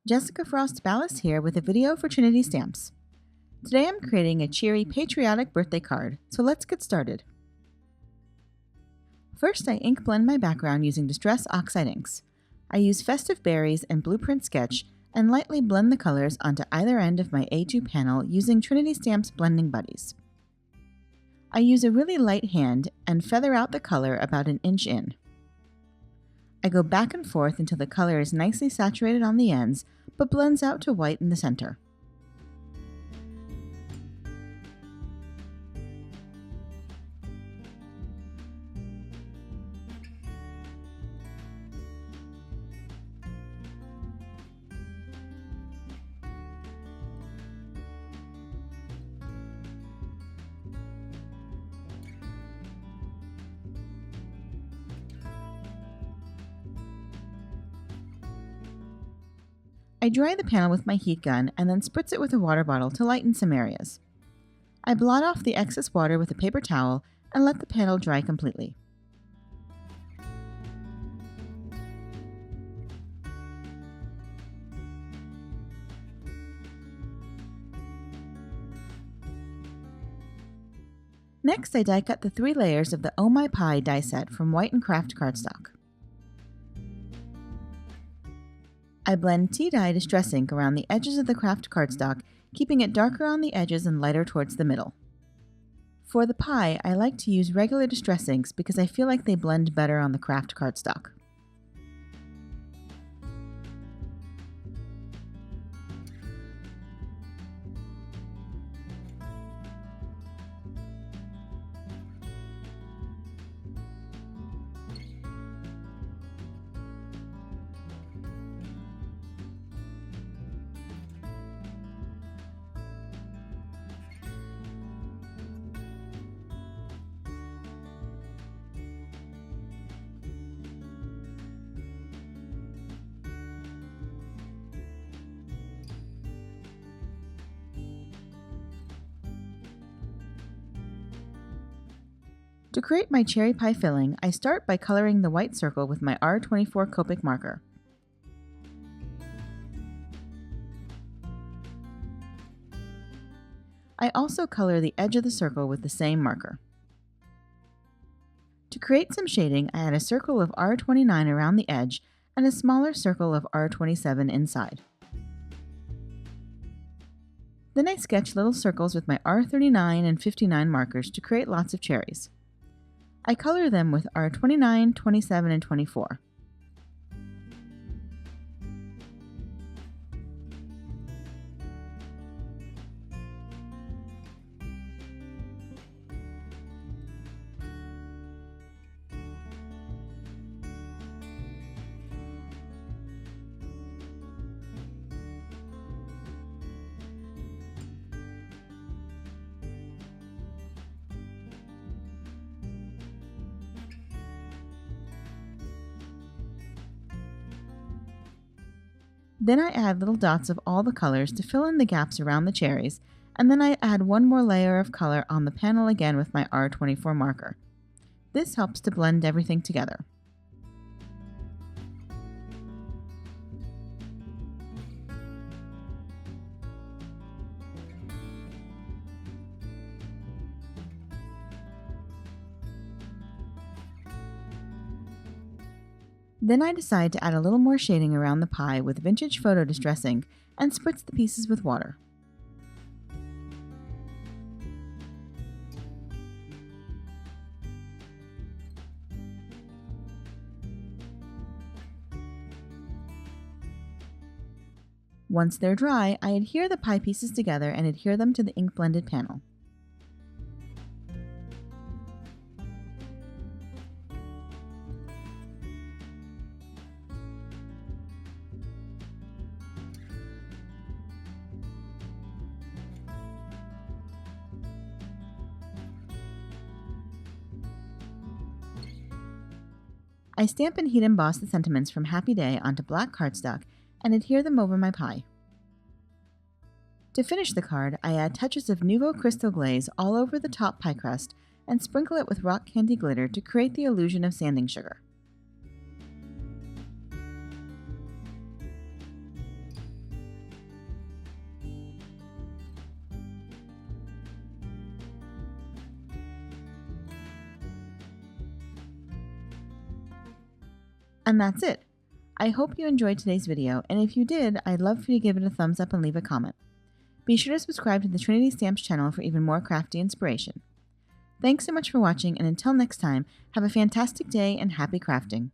Jessica Frost-Ballas here with a video for Trinity Stamps. Today I'm creating a cheery patriotic birthday card, so let's get started. First, I ink blend my background using Distress Oxide inks. I use Festive Berries and Blueprint Sketch and lightly blend the colors onto either end of my A2 panel using Trinity Stamps Blending Buddies. I use a really light hand and feather out the color about an inch in. I go back and forth until the color is nicely saturated on the ends, but blends out to white in the center. I dry the panel with my heat gun and then spritz it with a water bottle to lighten some areas. I blot off the excess water with a paper towel and let the panel dry completely. Next, I die cut the 3 layers of the Oh My Pie die set from White and Craft cardstock. I blend tea dye Distress ink around the edges of the craft cardstock, keeping it darker on the edges and lighter towards the middle. For the pie, I like to use regular Distress inks because I feel like they blend better on the craft cardstock. To create my cherry pie filling, I start by coloring the white circle with my R24 Copic marker. I also color the edge of the circle with the same marker. To create some shading, I add a circle of R29 around the edge and a smaller circle of R27 inside. Then I sketch little circles with my R39 and 59 markers to create lots of cherries. I color them with R29, 27, and 24. Then I add little dots of all the colors to fill in the gaps around the cherries, and then I add one more layer of color on the panel again with my R24 marker. This helps to blend everything together. Then I decide to add a little more shading around the pie with vintage photo Distress ink and spritz the pieces with water. Once they're dry, I adhere the pie pieces together and adhere them to the ink blended panel. I stamp and heat emboss the sentiments from Happy Day onto black cardstock and adhere them over my pie. To finish the card, I add touches of Nuvo Crystal Glaze all over the top pie crust and sprinkle it with rock candy glitter to create the illusion of sanding sugar. And that's it. I hope you enjoyed today's video, and if you did, I'd love for you to give it a thumbs up and leave a comment. Be sure to subscribe to the Trinity Stamps channel for even more crafty inspiration. Thanks so much for watching, and until next time, have a fantastic day and happy crafting.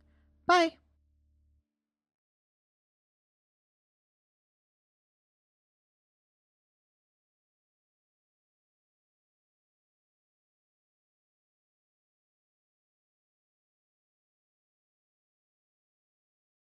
Bye!